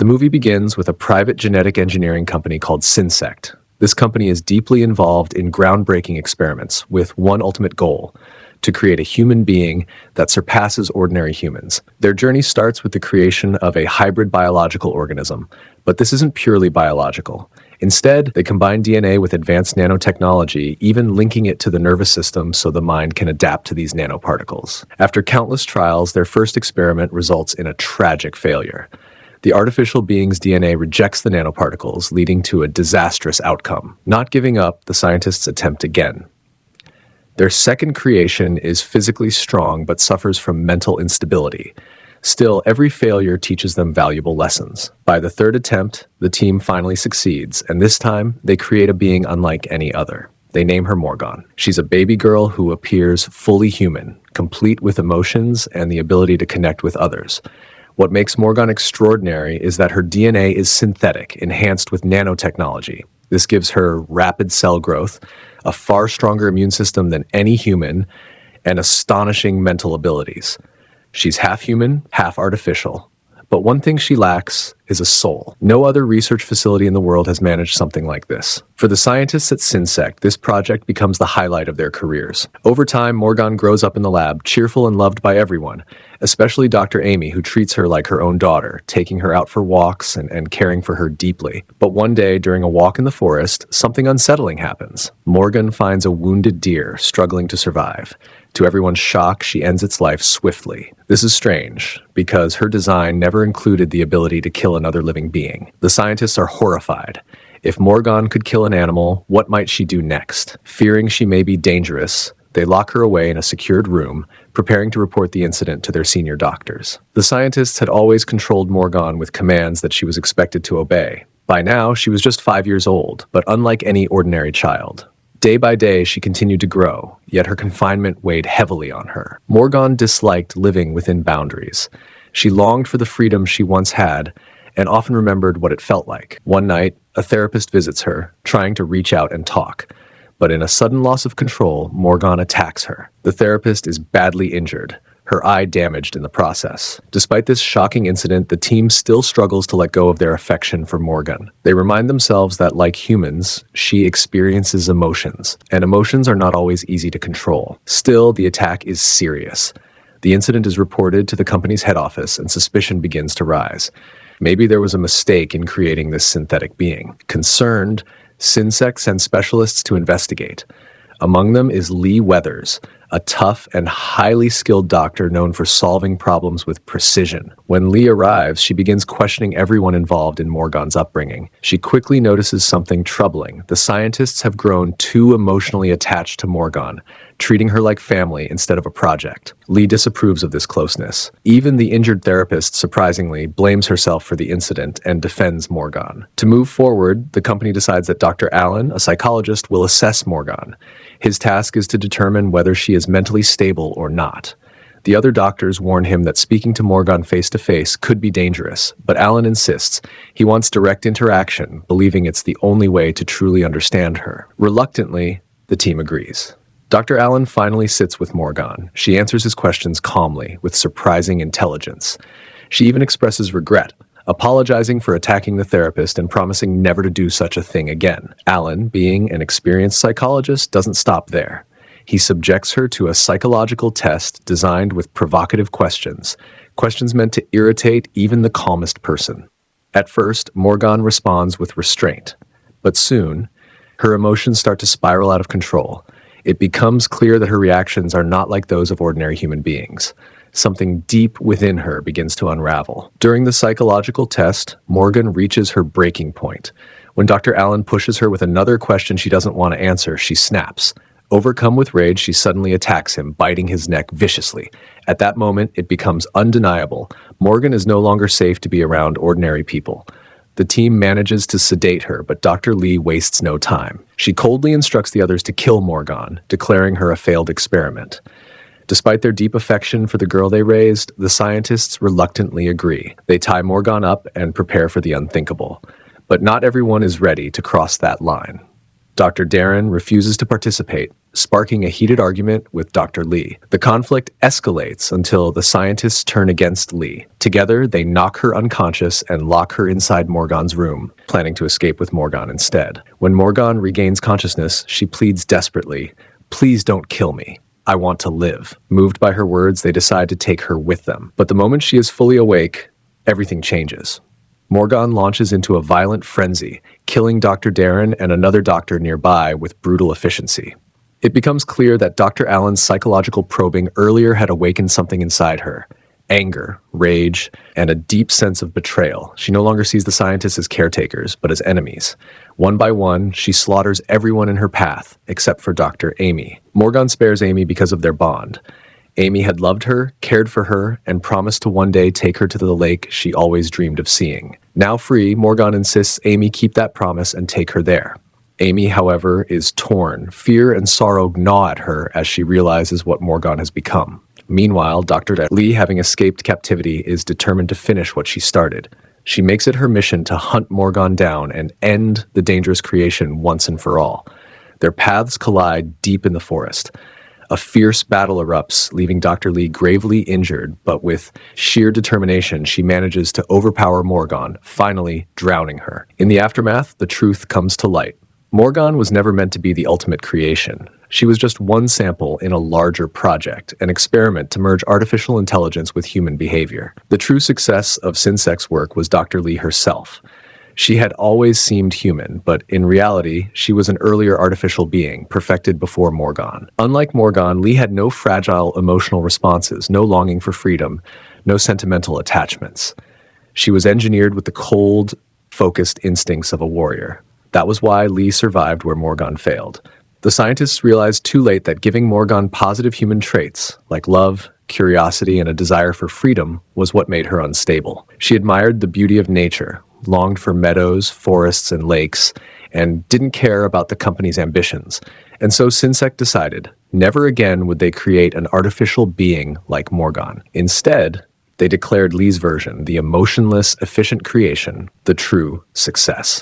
The movie begins with a private genetic engineering company called Synsect. This company is deeply involved in groundbreaking experiments with one ultimate goal: to create a human being that surpasses ordinary humans. Their journey starts with the creation of a hybrid biological organism, but this isn't purely biological. Instead, they combine DNA with advanced nanotechnology, even linking it to the nervous system so the mind can adapt to these nanoparticles. After countless trials, their first experiment results in a tragic failure. The artificial being's DNA rejects the nanoparticles, leading to a disastrous outcome. Not giving up, the scientists attempt again. Their second creation is physically strong but suffers from mental instability. Still, every failure teaches them valuable lessons. By the third attempt, the team finally succeeds, and this time, they create a being unlike any other. They name her Morgan. She's a baby girl who appears fully human, complete with emotions and the ability to connect with others. What makes Morgan extraordinary is that her DNA is synthetic, enhanced with nanotechnology. This gives her rapid cell growth, a far stronger immune system than any human, and astonishing mental abilities. She's half human, half artificial. But one thing she lacks is a soul. No other research facility in the world has managed something like this. For the scientists at Synsect, this project becomes the highlight of their careers. Over time, Morgan grows up in the lab, cheerful and loved by everyone, especially Dr. Amy, who treats her like her own daughter, taking her out for walks and caring for her deeply. But one day, during a walk in the forest, something unsettling happens. Morgan finds a wounded deer struggling to survive. To everyone's shock, she ends its life swiftly. This is strange, because her design never included the ability to kill another living being. The scientists are horrified. If Morgan could kill an animal, what might she do next? Fearing she may be dangerous, they lock her away in a secured room, preparing to report the incident to their senior doctors. The scientists had always controlled Morgan with commands that she was expected to obey. By now, she was just 5 years old, but unlike any ordinary child. Day by day, she continued to grow, yet her confinement weighed heavily on her. Morgan disliked living within boundaries. She longed for the freedom she once had, and often remembered what it felt like. One night, a therapist visits her, trying to reach out and talk. But in a sudden loss of control, Morgan attacks her. The therapist is badly injured, her eye damaged in the process. Despite this shocking incident, the team still struggles to let go of their affection for Morgan. They remind themselves that, like humans, she experiences emotions, and emotions are not always easy to control. Still, the attack is serious. The incident is reported to the company's head office, and suspicion begins to rise. Maybe there was a mistake in creating this synthetic being. Concerned, Synsect sends specialists to investigate. Among them is Lee Weathers, a tough and highly skilled doctor known for solving problems with precision. When Lee arrives, she begins questioning everyone involved in Morgan's upbringing. She quickly notices something troubling. The scientists have grown too emotionally attached to Morgan, treating her like family instead of a project. Lee disapproves of this closeness. Even the injured therapist, surprisingly, blames herself for the incident and defends Morgan. To move forward, the company decides that Dr. Allen, a psychologist, will assess Morgan. His task is to determine whether she is mentally stable or not. The other doctors warn him that speaking to Morgan face-to-face could be dangerous, but Allen insists. He wants direct interaction, believing it's the only way to truly understand her. Reluctantly, the team agrees. Dr. Allen finally sits with Morgan. She answers his questions calmly, with surprising intelligence. She even expresses regret, apologizing for attacking the therapist and promising never to do such a thing again. Allen, being an experienced psychologist, doesn't stop there. He subjects her to a psychological test designed with provocative questions meant to irritate even the calmest person. At first, Morgan responds with restraint, but soon, her emotions start to spiral out of control. It becomes clear that her reactions are not like those of ordinary human beings. Something deep within her begins to unravel. During the psychological test, Morgan reaches her breaking point. When Dr. Allen pushes her with another question she doesn't want to answer, she snaps. Overcome with rage, she suddenly attacks him, biting his neck viciously. At that moment, it becomes undeniable. Morgan is no longer safe to be around ordinary people. The team manages to sedate her, but Dr. Lee wastes no time. She coldly instructs the others to kill Morgan, declaring her a failed experiment. Despite their deep affection for the girl they raised, the scientists reluctantly agree. They tie Morgan up and prepare for the unthinkable. But not everyone is ready to cross that line. Dr. Darren refuses to participate, sparking a heated argument with Dr. Lee. The conflict escalates until the scientists turn against Lee. Together, they knock her unconscious and lock her inside Morgan's room, planning to escape with Morgan instead. When Morgan regains consciousness, she pleads desperately, "Please don't kill me. I want to live." Moved by her words, they decide to take her with them. But the moment she is fully awake, everything changes. Morgan launches into a violent frenzy, killing Dr. Darren and another doctor nearby with brutal efficiency. It becomes clear that Dr. Allen's psychological probing earlier had awakened something inside her: anger, rage, and a deep sense of betrayal. She no longer sees the scientists as caretakers, but as enemies. One by one, she slaughters everyone in her path, except for Dr. Amy. Morgan spares Amy because of their bond. Amy had loved her, cared for her, and promised to one day take her to the lake she always dreamed of seeing. Now free, Morgan insists Amy keep that promise and take her there. Amy, however, is torn. Fear and sorrow gnaw at her as she realizes what Morgan has become. Meanwhile, Dr. Lee, having escaped captivity, is determined to finish what she started. She makes it her mission to hunt Morgan down and end the dangerous creation once and for all. Their paths collide deep in the forest. A fierce battle erupts, leaving Dr. Lee gravely injured, but with sheer determination, she manages to overpower Morgan, finally drowning her. In the aftermath, the truth comes to light. Morgan was never meant to be the ultimate creation. She was just one sample in a larger project, an experiment to merge artificial intelligence with human behavior. The true success of Sinsect's work was Dr. Lee herself. She had always seemed human, but in reality, she was an earlier artificial being, perfected before Morgan. Unlike Morgan, Lee had no fragile emotional responses, no longing for freedom, no sentimental attachments. She was engineered with the cold, focused instincts of a warrior. That was why Lee survived where Morgan failed. The scientists realized too late that giving Morgan positive human traits, like love, curiosity, and a desire for freedom, was what made her unstable. She admired the beauty of nature, longed for meadows, forests, and lakes, and didn't care about the company's ambitions. And so Sinsect decided, never again would they create an artificial being like Morgan. Instead, they declared Lee's version, the emotionless, efficient creation, the true success.